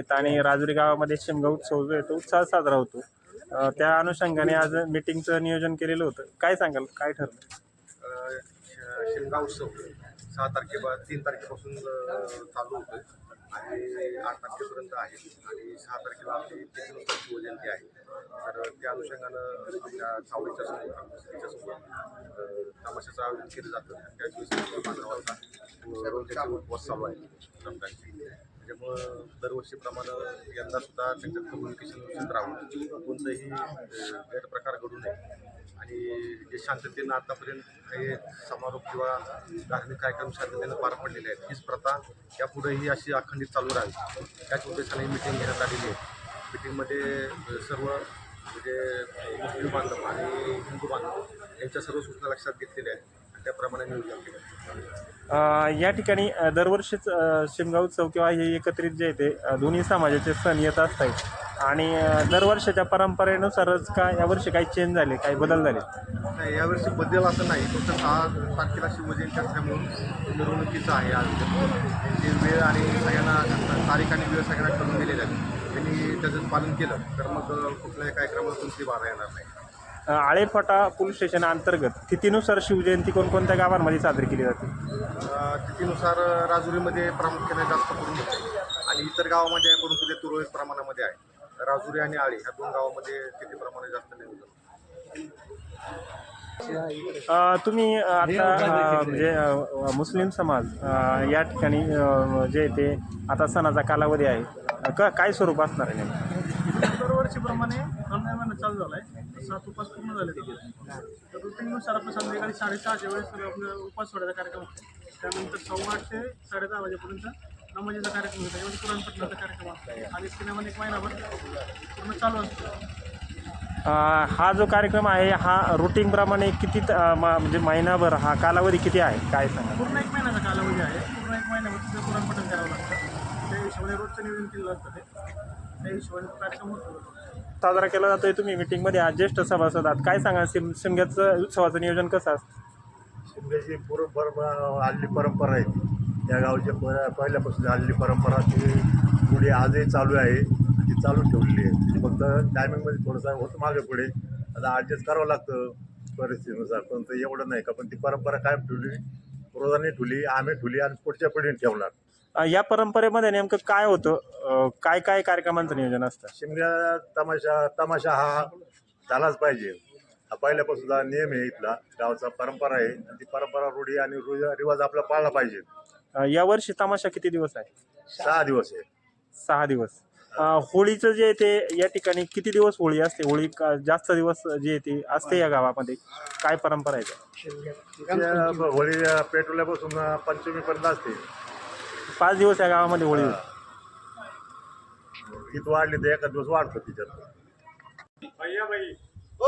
आहेत आणि राजुरी गावामध्ये शिमगा उत्सव जो आहे तो उत्साहात साजरा होतो। त्या अनुषंगाने आज मीटिंगचं नियोजन केलेलं होतं। काय सांगाल, काय ठरलं? शिमगा उत्सव 3 तारखेपासून चालू होतोय आणि 8 तारखेपर्यंत आहे आणि 6 तारखेला आपली शिवजयंती आहे। तर त्या अनुषंगानं आपल्या चावडीच्या समोर तमाशाचं आयोजन केलं जातं। त्याच उपवास चालू आहे रमजानची, त्याच्यामुळं दरवर्षीप्रमाणे यंदासुद्धा त्यांच्यात कम्युनिकेशन व्यवस्थित राहून कोणताही गैरप्रकार घडू नये आणि जे शांततेनं आतापर्यंत काही समारोप किंवा धार्मिक कार्यक्रम शांततेनं पार पडलेले आहेत, हीच प्रथा यापुढेही अशी अखंडित चालू राहावी त्याच उद्देशाने ही मीटिंग घेण्यात आलेली आहे। मीटिंगमध्ये सर्व म्हणजे मुस्लिम बांधव आणि हिंदू बांधव यांच्या सर्व सूचना लक्षात घेतलेल्या आहेत आणि त्याप्रमाणे नियोजन केलं। या ठिकाणी दरवर्षीच शिमगा उत्सव किंवा हे एकत्रित जे आहे ते दोन्ही समाजाचे सण येत असतात आणि दरवर्षीच्या परंपरेनुसारच का यावर्षी काही चेंज झाले, काही बदल झाले? नाही, यावर्षी बदल असं नाही, फक्त 6 तारखेला शिवजयंती असल्यामुळं मिरवणुकीचं आहे आज त्यांची वेळ आणि सगळ्यांना तारीख आणि वेळ सगळ्यांना करून दिलेल्या आहेत। त्यांनी त्याचं पालन केलं तर मग कुठल्याही कार्यक्रमाला तुमची बाधा येणार नाही। आळेफाटा पोलीस स्टेशन अंतर्गत तिथीनुसार शिवजयंती कोणकोणत्या गावांमध्ये साजरी केली जाते? तिथीनुसार राजुरीमध्ये प्रामुख्याने जास्त करून होते आणि इतर गावामध्ये आहे, परंतु ते तुरळक प्रमाणामध्ये आहे। राजुरी आणि आळे ह्या 2 गावामध्ये तिथीप्रमाणे जास्त नियोजन। तुम्ही आता म्हणजे मुस्लिम समाज या ठिकाणी जे ते आता सणाचा कालावधी आहे, काय स्वरूप असणार आहे नेमकं? दरवर्षीप्रमाणे रमजान महिना चालू झाला आहे, 7 उपास पूर्ण झाले तर रुटीननुसार आपण संध्याकाळी 6:30च्या वेळेस आपला उपास सोडायचा कार्यक्रम होतो। त्यानंतर 8:15 ते 10:30 वाजेपर्यंत नमाजीचा कार्यक्रम होता, यामध्ये कुराण पठणाचा कार्यक्रम असतो आणि सिनेमाने 1 महिनाभर पूर्ण चालू असतो। हा जो कार्यक्रम आहे हा रुटीनप्रमाणे किती म्हणजे महिनाभर हा कालावधी किती आहे, काय सांगा? पूर्ण 1 महिन्याचा कालावधी आहे। पूर्ण 1 महिन्याभर तिथं कुराण पठण करावं लागतं, त्या हिशोबाने रोजचं नियोजन केलं असतं ते, त्या हिशोबाने कार्यक्रम होतो साजरा केला जातोय। तुम्ही मीटिंगमध्ये आज ज्येष्ठ सभासद आहात, काय सांगा शिमग्याचं उत्सवाचं नियोजन कसं असतं? शिमग्याची हल्ली परंपरा आहे, त्या गावच्या पहिल्यापासून हल्ली परंपरा ती पुढे आजही चालू आहे, ती चालू ठेवलेली आहे। फक्त टायमिंगमध्ये थोडंसं होतं मागे पुढे, आता ॲडजस्ट करावं लागतं परिस्थितीनुसार, पण ते एवढं नाही का, पण ती परंपरा काय ठेवली, रोजाने ठेवली, आम्ही ठेवली आणि पुढच्या पिढीने ठेवणार। या परंपरेमध्ये नेमकं काय होतं, काय काय कार्यक्रमांचं नियोजन असतं? शिमग्या तमाशा हा झालाच पाहिजे, हा पहिल्यापासूनचा नियम आहे, इथला गावचा परंपरा आहे आणि ती परंपरा रूढी आणि रिवाज आपला पाळला पाहिजे। यावर्षी तमाशा किती दिवस आहे? 6 दिवस आहे। 6 दिवस। होळीचं जे ते या ठिकाणी किती दिवस होळी असते? होळी जास्त दिवस जे ते असते या गावामध्ये, काय परंपरा आहे? होळी पेटवल्यापासून पंचमीपर्यंत असते। 5 दिवस या गावामध्ये होळी होती। ईद वाढली तर एका दिवस वाढतो तिच्यात। हो